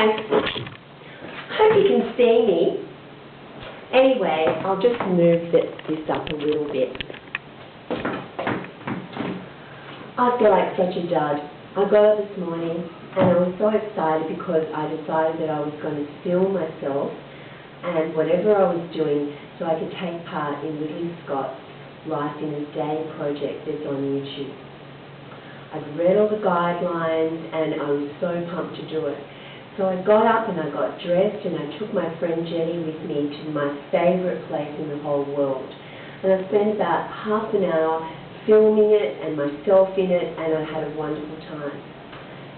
Hi. Hope you can see me. Anyway, I'll just move this up a little bit. I feel like such a dud. I got up this morning and I was so excited because I decided that I was going to film myself and whatever I was doing so I could take part in Ridley Scott's Life in a Day project that's on YouTube. I'd read all the guidelines and I was so pumped to do it. So I got up and I got dressed and I took my friend Jenny with me to my favourite place in the whole world. And I spent about half an hour filming it and myself in it, and I had a wonderful time.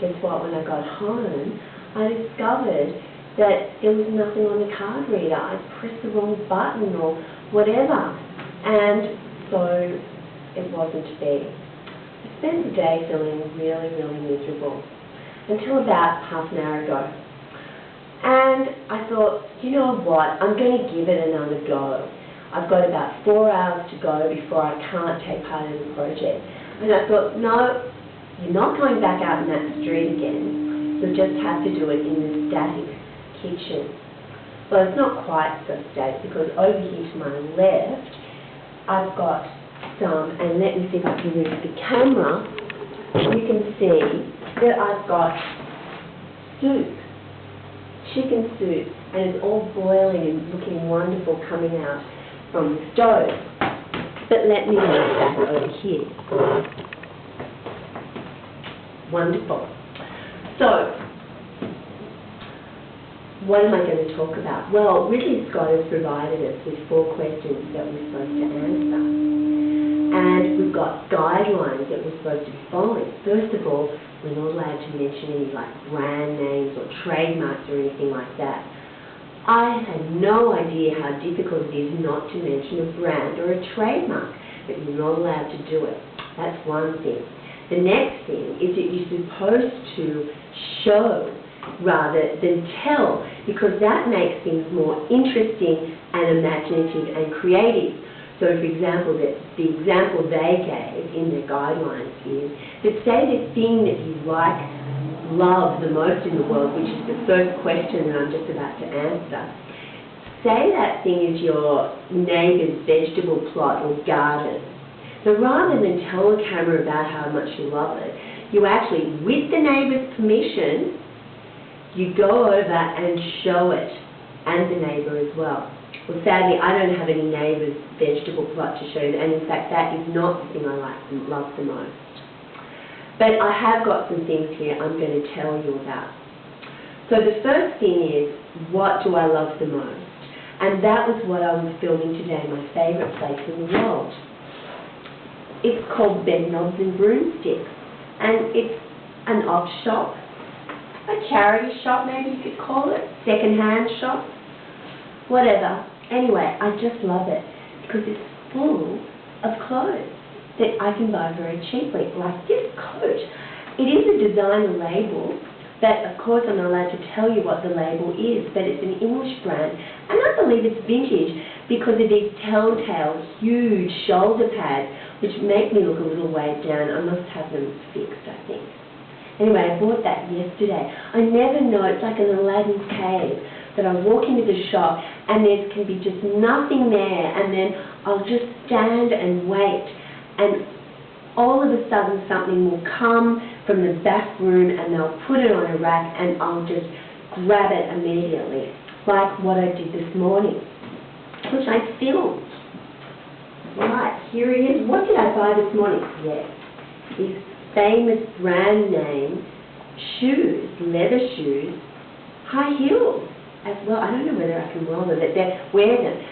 Guess what? When I got home, I discovered that there was nothing on the card reader. I pressed the wrong button or whatever. And so it wasn't to be. I spent the day feeling really, really miserable until about half an hour ago. And I thought, you know what, I'm going to give it another go. I've got about 4 hours to go before I can't take part in the project. And I thought, no, you're not going back out in that street again. You'll just have to do it in the static kitchen. Well, it's not quite so static because over here to my left, I've got some, and let me see if I can move the camera, you can see that I've got soup, chicken soup, and it's all boiling and looking wonderful coming out from the stove. But let me move that over here. Wonderful. So, what am I going to talk about? Well, Ridley Scott has provided us with 4 questions that we're supposed to answer. And we've got guidelines that we're supposed to be following. First of all, we're not allowed to mention any like brand names or trademarks or anything like that. I had no idea how difficult it is not to mention a brand or a trademark, but you're not allowed to do it. That's one thing. The next thing is that you're supposed to show rather than tell, because that makes things more interesting and imaginative and creative. So, for example, the example they gave in their guidelines is that say the thing that you love the most in the world, which is the first question that I'm just about to answer, say that thing is your neighbour's vegetable plot or garden. So rather than tell the camera about how much you love it, you actually, with the neighbour's permission, you go over and show it, and the neighbour as well. Well, sadly, I don't have any neighbour's vegetable plot to show you, and in fact, that is not the thing I love the most. But I have got some things here I'm going to tell you about. So the first thing is, what do I love the most? And that was what I was filming today, my favourite place in the world. It's called Bed Knobs and Broomsticks, and it's an op shop, a charity shop maybe you could call it, second-hand shop, whatever. Anyway, I just love it because it's full of clothes that I can buy very cheaply, like this coat. It is a designer label, but of course I'm not allowed to tell you what the label is, but it's an English brand, and I believe it's vintage because of these telltale huge shoulder pads which make me look a little weighed down. I must have them fixed, I think. Anyway, I bought that yesterday. I never know, it's like an Aladdin's cave, that I walk into the shop and there can be just nothing there, and then I'll just stand and wait, and all of a sudden something will come from the back room and they'll put it on a rack and I'll just grab it immediately, like what I did this morning, which I filmed. Right, here it is. What did I buy this morning? Yes, these famous brand name shoes, leather shoes, high heels as well. I don't know whether I can wear them.